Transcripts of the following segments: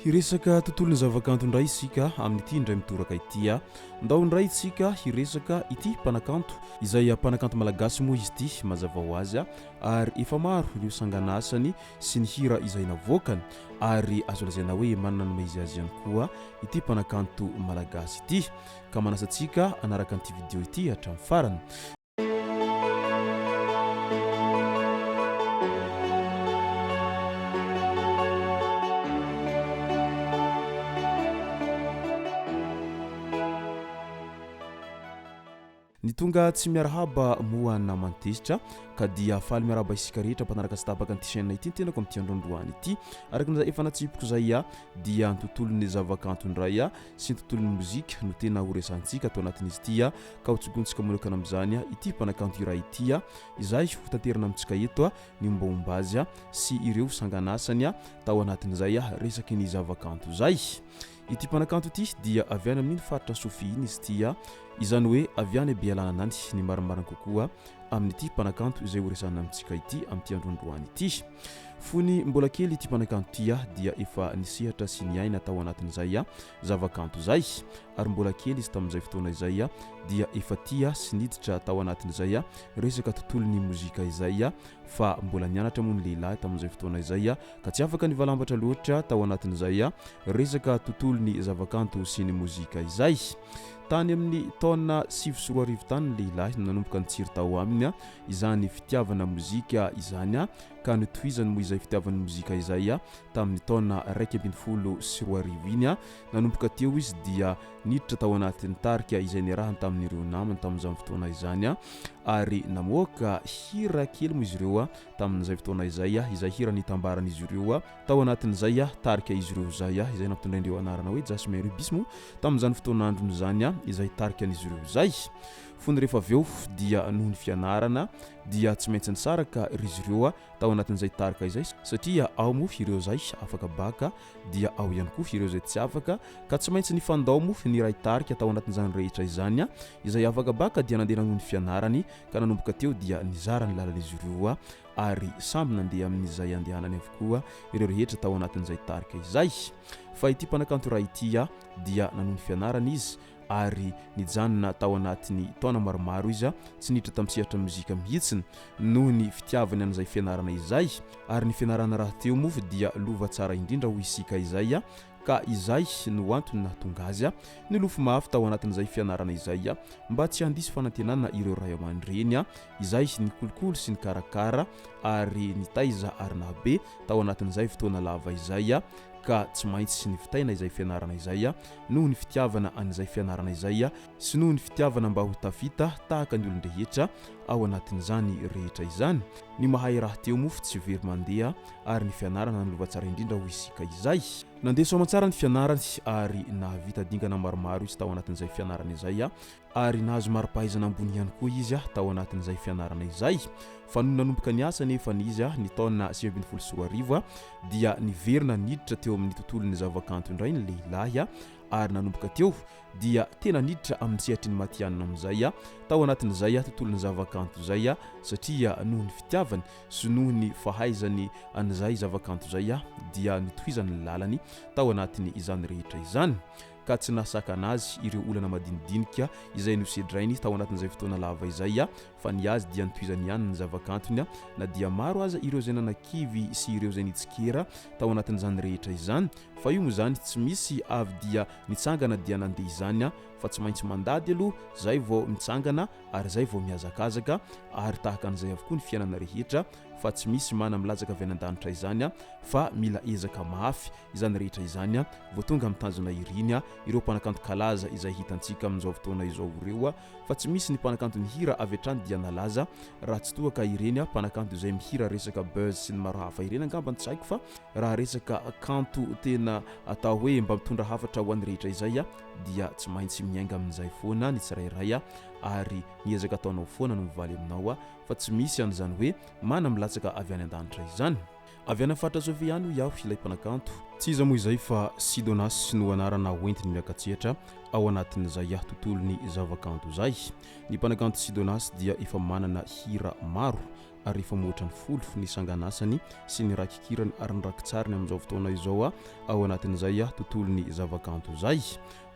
Hiresaka tontolon'ny zavakanto indray isika amin'ity indray mitoraka ity ndao indray isika hiresaka ity mpanakanto izay mpanakanto malagasy moa izy ity mazava ho azy ary efa maro ireo sanganasany sy ny hira izay navoakany ary azo lazaina hoe manana ny maizy azy ihany koa ity mpanakanto malagasy ity ka manasantsika anaraka an'ity video ity hatramin'ny farany. Ny tonga tsy miarahaba moa namantesitra ka dia faly miarahaba isika rehetra mpanaraka sy tapaka an'ity chaîne ity tenako amin'ity androandroany ity arakan'izay efa natsipiko zay dia ny tontolon'ny zavakanto indray sy ny tontolon'ny mozika no tena horesantsika atao anatin'izy ity ka hotsogontsika manokana amin'izany ity mpanakanto iray ity izay hotanterana amintsika eto ny mombamomba azy sy ireo sanganasany tao anatin'izay resaky ny zavakanto zay. Ity mpanakanto ity dia avy any amin'ny faritra Sofiny izy ity izany hoe avy any Bealananany ny marimarina kokoa amin'ity mpanakanto izay horesana amintsika ity amin'ity androandroany ity. Fony mbola kely ity mpanakanto ity dia efa nisehatra sy niaina tao anatin'izay zavakanto zay ary mbola kely izy tamin'izay fotoana izay dia efa tia sy niditra tao anatin'izay resaka tontolon'ny mozika izay fa mbola nianatra moa ny lehilahy tamin'izay fotoana izay ka tsy afaka nivalambatra loatra tao anatin'izay resaka tontolon'ny zavakanto sy ny mozika izay. Tany amin'ny taona 7 tany ny lehilahy nanomboka nitsiry tao aminy izany fitiavana mozika izany ka nitohizany moa izay fitiavana mozika izay tamin'ny taona 2012 iny nanomboka teo izy dia niditra tao anatin'ny tarika izay niarahany tamin'ireo namany tamin'izany fotoana izany ary namoaka hira kely moa izy ireo tamin'izay fotoana izay hira nitambaran'izy ireo tao anatin'izay tarika izy ireo izay nampitondraindreo anarana hoe Jasmin Rubismo tamin'izany fotoana androny izany izay tarika an'izy ireo zay. Fony rehefa aveo dia noho ny fianarana dia tsy maintsy nisaraka izy ireo tao anatin'izay tarika izay satria ao moa ireo zay afaka baka dia ao ihany koa ireo zay tsy afaka ka tsy maintsy nifandao moa ny ray tarika tao anatin'izany rehetra izany izay afaka baka dia nandeha noho ny fianarany ka nanomboka teo dia nizara ny lalan'izy ireo ary samby nandeha amin'izay andehanany avokoa ireo rehetra tao anatin'izay tarika izay. Fa ity mpanakanto raha ity dia nanoho ny fianarana izy ary nijanona tao anatin'ny taona maromaro izy tsy niditra tamin'ny sehatra mozika mihitsiny noho ny fitiavany an'izay fianarana izay ary ny fianarana raha teo moa dia lova tsara indrindra ho isika izay ka izay no antony nahatonga azy nilofo mafy tao anatin'izay fianarana izay mba tsy handisy fanantenana ireo ray aman-dreny izay ny kolokolo sy ny karakara ary nitaiza arinabe tao anatin'izay fotoana lava izay ka tsy maintsy ny fitaina izay fianarana izay noho ny fitiavana an'izay fianarana izay sy noho ny fitiavana mba ho tafita tahaka ny olon-drehetra ao anatin'izany rehetra izany. Ny mahay raha teo moa tsy very mandeha ary ny fianarana nilova tsara indrindra ho isika izay. Nandeha soa aman-tsara ny fianarany ary nahavita dingana maromaro izy tao anatin'izay fianarana izay ary nahazo mari-pahaizana ambony ihany koa izy tao anatin'izay fianarana izay. Fa noho nanomboka ny asa nefa izy ny taona 2014 dia niverina niditra teo amin'ny tontolon'ny zavakanto indray ny lehilahy ary nanomboka teo dia tena niditra amin'ny sehatry ny matianina amin'izay tao anatin'izay tontolon'ny zavakanto izay satria noho ny fitiavany sy noho ny fahaizany an'izay zavakanto izay dia nitohizany ny lalany tao anatin'ny izany rehetra izany ka tsy nasaka anazy ireo olana madinidinika izay nosedrainy tao anatin'izay fotoana lava izay fa ny azy dia nitohizany ihany ny zavakantony na dia maro aza ireo zay nanakivy sy ireo zay nitsikera tao anatin'izany rehetra izany fa io moa zany tsy misy avy dia nitsangana dia nandeha izany fa tsy maintsy mandady aloha zay vao mitsangana ary zay vao mihazakazaka ary tahaka an'izay avokoa ny fiainana rehetra fa tsy misy mana milazaka avy an-danitra izany fa mila ezaka mafy izany rehetra izany vao tonga mitanjona iriny ireo mpanakanto kalaza izay hitantsika amin'izao fotoana izao ireo fa tsy misy ny mpanakanto ny hira avy hatrany dia nalaza raha tsy toaka ireny mpanakanto izay mihira resaka buzz sy ny maro hafa ireny angamba tsy haiko fa raha resaka kanto tena atao hoe mba mitondra hafatra ho an'ny rehetra izay dia tsy maintsy miainga amin'izay foana ny tsirairay ary niezaka ataonao foana no mivaly aminao fa tsy misy an'izany hoe mana milatsaka avy any an-danitra izany. avy ana fatra Sofiane iaho ilay mpanakanto tsy iza moa izay fa Sidonas no anarana hoentiny miakatsehatra ao anatin'izay tontolony zavakanto zay. Ny mpanakanto Sidonas dia efa manana hira maro ary efa moatra ny folo ny sanganasany sy ny rakikirany ary ny rakitsariny amin'izao fotoana izao ao anatin'izay tontolony zavakanto zay.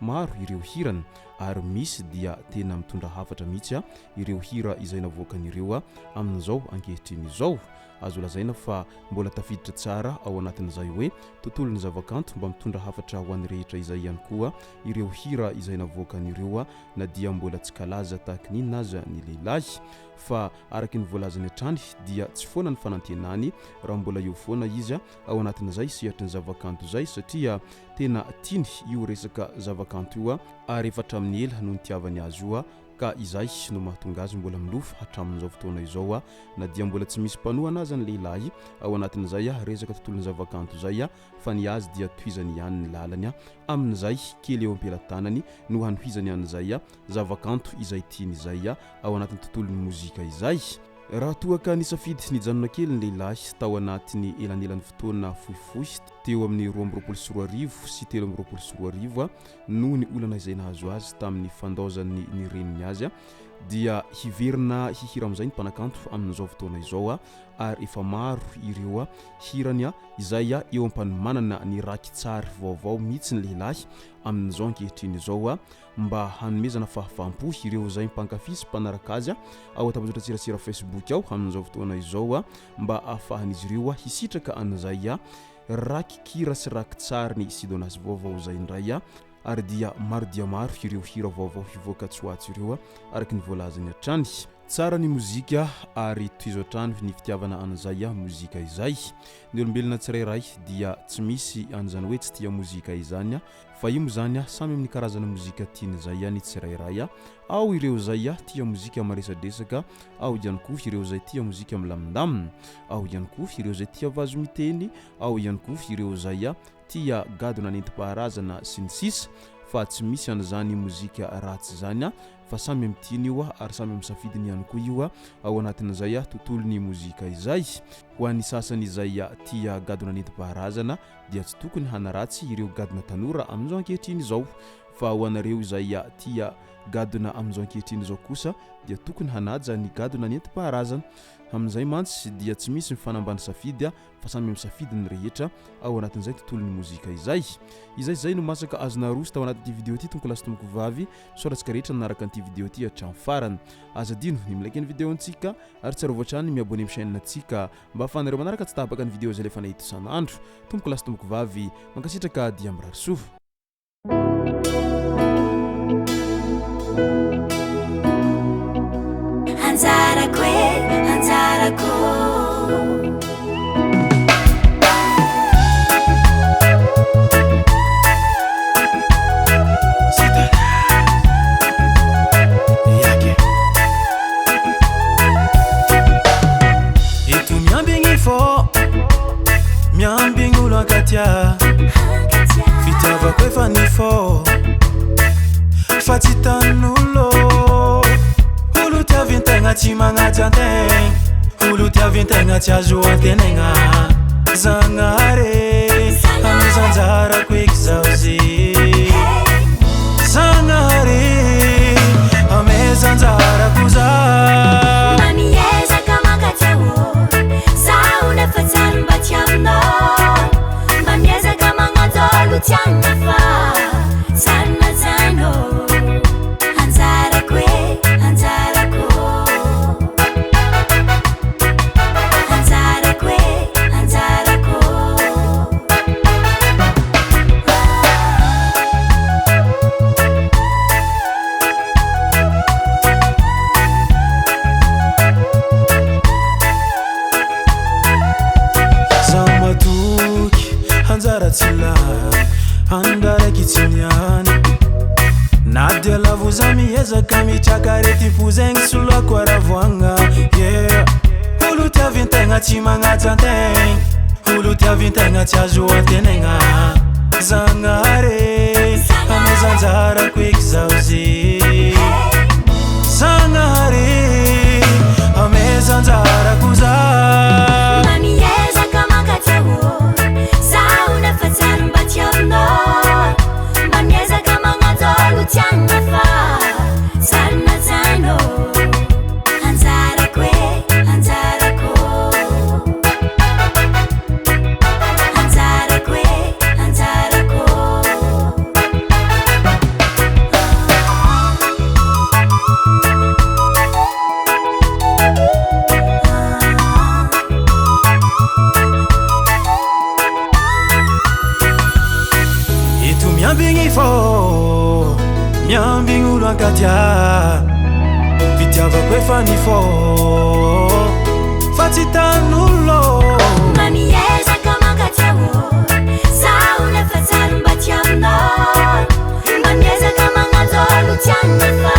Maro ireo hirany ary misy dia tena mitondra hafatra mihitsy ireo hira izay navoakan'ireo amin'izao ankehitriny izao. Azo lazaina fa mbola tafiditra tsara ao anatin'izay hoe tontolony zavakanto mba mitondra hafatra ho an'ny rehetra izay ihany koa ireo hira izay navoakan'ireo na dia mbola tsy kalaza tahaka n'inona aza ny lehilahy fa araky ny voalazany hatrany dia tsy foana ny fanantenany raha mbola eo foana izy ao anatin'izay sehatry ny zavakanto zay satria tena tiany io resaka zavakanto io ary efa hatramin'ny ela no nitiavany azy io ka izay no mahatonga azy mbola milofa hatramin'izao fotoana izao na dia mbola tsy misy mpanohana azy ny lehilahy ao anatin'izay resaka tontolony zavakanto zay fa ny azy dia tohizany ihany ny lalany amin'izay kely eo ampelantanany no hanohizany an'izay zavakanto izay tiany izay ao anatin'ny tontolony mozika izay. Raha toaka nisafidy nijanona kely ny lehilahy tao anatiny elanelan'ny fotoana fohifohy teo amin'ny 2024 sy 2024 no ny olana izay nahazo azy tamin'ny fandaozany ny reniny azy dia hiverina hihira amin'izay ny mpanakanto amin'izao fotoana izao ary efa maro ireo hirany izay eo ampanomanana ny rakitsary vaovao mihitsy ny lehilahy amin'izao ankehitriny izao mba hanomezana fahavam-po ireo izay mpankafisy mpanaraka azy ao an-tambazotra tsiratsira Facebook ao amin'izao fotoana izao mba ahafahan'izy ireo hisitraka an'izay rakikira sy rakitsary ny Sidonas vaovao izay indray ary dia maro ireo hira vaovao hivoaka tsy ho atsy ireo araky ny voalazany hatrany. Tsara ny mozika ary toizo hatrany ny fitiavana an'izay mozika izay. Ny olombelona tsirairay dia tsy misy an'izany hoe tsy tia mozika izany fa io moa zany samy amin'ny karazana mozika tiany izay ny tsirairay. Ao ireo izay tia mozika maresadresaka, ao ihany koa ireo izay tia mozika milamindamina, ao ihany koa ireo izay tia vazo miteny, ao ihany koa ireo izay tia gadona nentim-paharazana sy ny sisa fa tsy misy an'izany mozika ratsy zany fa samy amitiany io ary samy amsafidiny ihany koa io ao anatin'izay tontolony mozika izay. Ho an'ny sasany izay tia gadona nentim-paharazana dia tsy tokony hanaratsy ireo gadona tanora amin'izao ankehitriny izao fa ho anareo izay tia gadona amin'izao ankehitriny izao kosa dia tokony hanaja ny gadona nentim-paharazana. Amin'izay mantsy dia tsy misy mifanambany safidy fa samy misafidy ny rehetra ao anatin'izay tontolony mozika izay. Izay no masaka azona roso tao anatin'ity vidéo ity tonkolasy tomboko vavy soratsika rehetra naraka an'ity vidéo ity hatramin'ny farany. Azadino ny milaiky ny vidéo antsika ary tsara voatrany miabone amin'ny chaîne antsika mba ahafahanareo manaraka tsy tapaka ny vidéo izay lefa nahita isan'andro. Tonkolasy tomboko vavy mankasitraka dia mirary soa. Anjarako itu miambigny fo miambigny olo akatia fitiavako efa ny fo fa tsy tan'olo olo tiavintegna tsy magnatsy antegna olo tiavintegna tsy azo antenegna zagnare amizanjarako eky zao ze zagnare amezanjarako za mamiezaka makatsao zaho nefa tsary mba tiaminao mamiezaka magnatolo tiagna fa tsary nazano nadia lavuzamiezaka mitrakarety fuzegny solako aravoagna yeah olo tiavintegna tsy magnatsy antegna olo tiavintegna tsy azo antenegna zagnare amezanjarako eky zao ze zagnare amezanjarako za mamiezaka makatsy tia fitiavako efa nifô fa tsy tan'olo maniezaka mankatiavo zaho nefa tsary mba tiaminao maniezaka magnanjolo tiagny fa